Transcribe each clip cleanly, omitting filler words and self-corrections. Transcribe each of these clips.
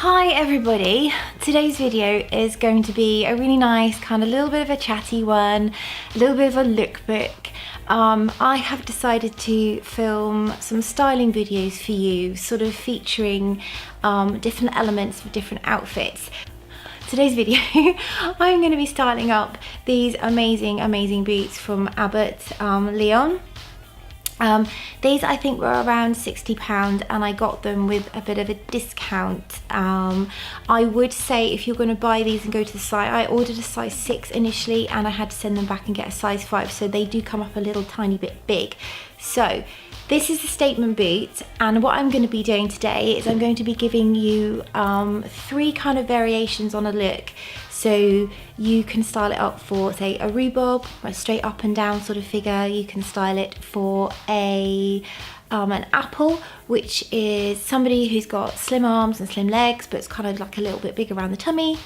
Hi everybody, today's video is going to be a really nice kind of little bit of a chatty one, a little bit of a lookbook. I have decided to film some styling videos for you, sort of featuring different elements of different outfits. Today's video, I'm going to be styling up these amazing boots from ABBOT LYON. These I think were around £60 and I got them with a bit of a discount. I would say if you're going to buy these and go to the site, I ordered a size 6 initially and I had to send them back and get a size 5, so they do come up a little tiny bit big. So this is a statement boot, and what I'm going to be doing today is I'm going to be giving you 3 kind of variations on a look. So you can style it up for, say, a rhubarb, a straight up and down sort of figure. You can style it for an apple, which is somebody who's got slim arms and slim legs, but it's kind of like a little bit big around the tummy.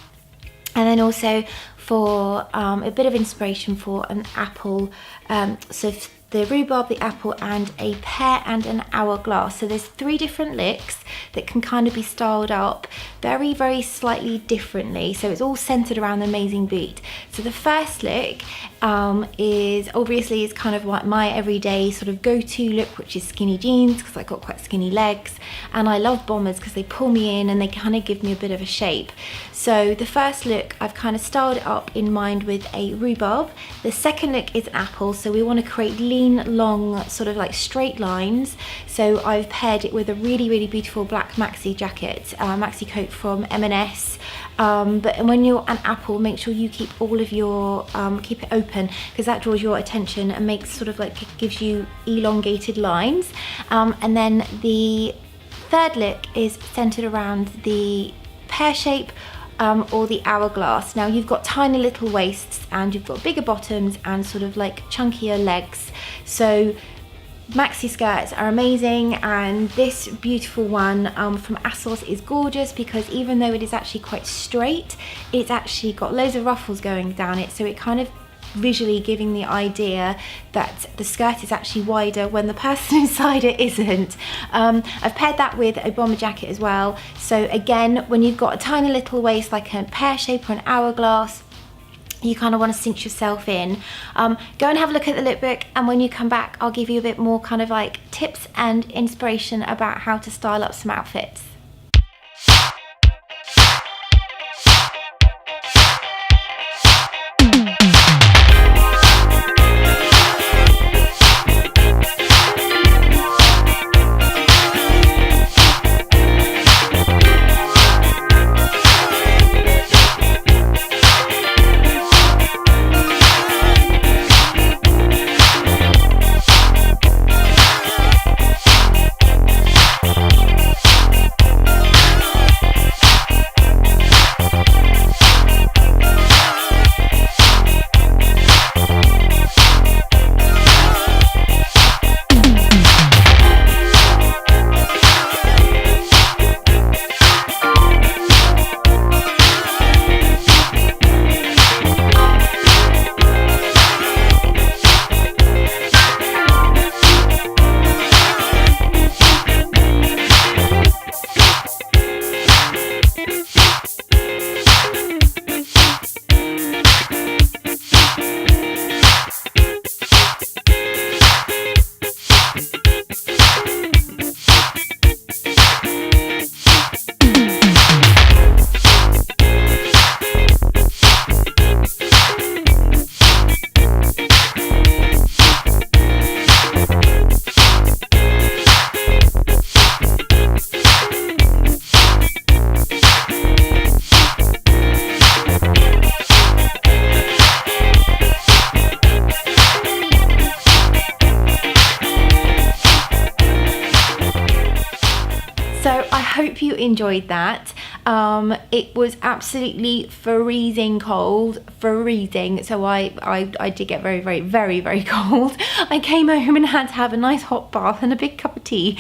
And then also for a bit of inspiration for an apple, so the rhubarb, the apple, and a pear and an hourglass. So there's 3 different looks that can kind of be styled up very slightly differently. So it's all centered around the amazing boot. So the first look is obviously kind of like my everyday sort of go-to look, which is skinny jeans, because I've got quite skinny legs, and I love bombers because they pull me in and they kind of give me a bit of a shape. So the first look, I've kind of styled it up in mind with a rhubarb. The second look is an apple, so we want to create lean, long, sort of like straight lines. So I've paired it with a really beautiful black maxi jacket, maxi coat from M&S. But when you're an apple, make sure you keep all of your, keep it open, because that draws your attention and makes sort of like, it gives you elongated lines. And then the third look is centered around the pear shape or the hourglass. Now you've got tiny little waists and you've got bigger bottoms and sort of like chunkier legs. So maxi skirts are amazing, and this beautiful one from ASOS is gorgeous because even though it is actually quite straight, it's actually got loads of ruffles going down it, so it kind of visually giving the idea that the skirt is actually wider when the person inside it isn't. I've paired that with a bomber jacket as well. So again, when you've got a tiny little waist like a pear shape or an hourglass, you kind of want to cinch yourself in. Go and have a look at the lookbook, and when you come back I'll give you a bit more kind of like tips and inspiration about how to style up some outfits. So I hope you enjoyed that. It was absolutely freezing cold, so I did get very cold. I came home and had to have a nice hot bath and a big cup of tea.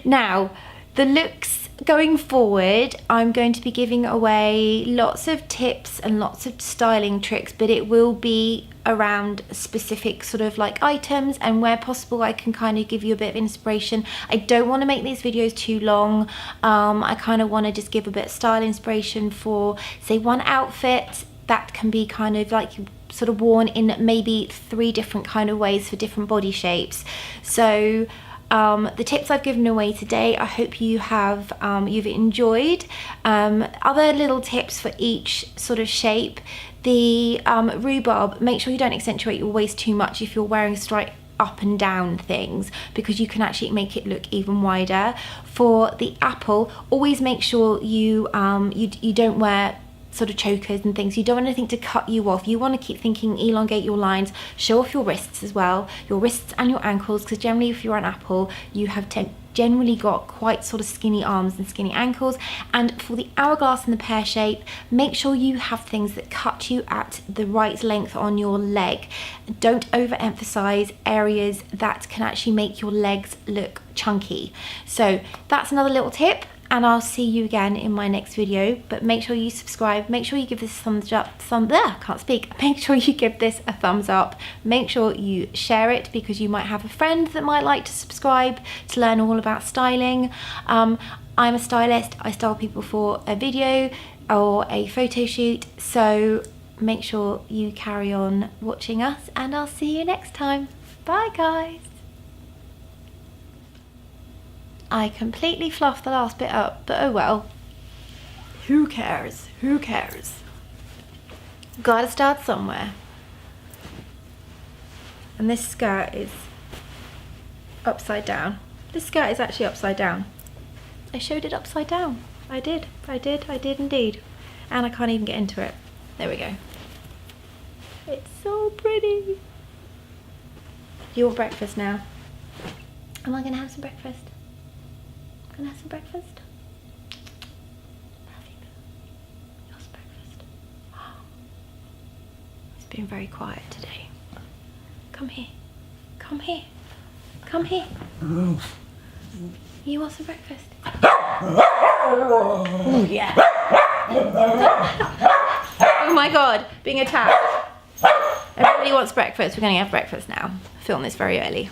Now the looks Going forward, I'm going to be giving away lots of tips and lots of styling tricks, but it will be around specific sort of like items, and where possible I can kind of give you a bit of inspiration. I don't want to make these videos too long. I kind of want to just give a bit of style inspiration for, say, one outfit that can be kind of like sort of worn in maybe 3 different kind of ways for different body shapes. So the tips I've given away today, I hope you have you've enjoyed. Other little tips for each sort of shape. The rhubarb, make sure you don't accentuate your waist too much if you're wearing straight up and down things, because you can actually make it look even wider. For the apple, always make sure you you don't wear sort of chokers and things. You don't want anything to cut you off. You want to keep thinking, elongate your lines, show off your wrists as well, your wrists and your ankles, because generally if you're an apple, you have generally got quite sort of skinny arms and skinny ankles. And for the hourglass and the pear shape, make sure you have things that cut you at the right length on your leg. Don't overemphasize areas that can actually make your legs look chunky. So that's another little tip, and I'll see you again in my next video. But make sure you subscribe, make sure you give this a thumbs up, make sure you give this a thumbs up, make sure you share it, because you might have a friend that might like to subscribe to learn all about styling. I'm a stylist, I style people for a video or a photo shoot, so make sure you carry on watching us, and I'll see you next time. Bye guys. I completely fluffed the last bit up, but oh well. Who cares? Who cares? Gotta start somewhere. And this skirt is upside down. This skirt is actually upside down. I showed it upside down. I did indeed. And I can't even get into it. There we go. It's so pretty. You want breakfast now? Am I gonna have some breakfast? Gonna have some breakfast? Perfect. Yours breakfast. It's been very quiet today. Come here. Come here. Come here. You want some breakfast? Oh yeah. Oh my god, being attacked. Everybody wants breakfast. We're gonna have breakfast now. I film this very early.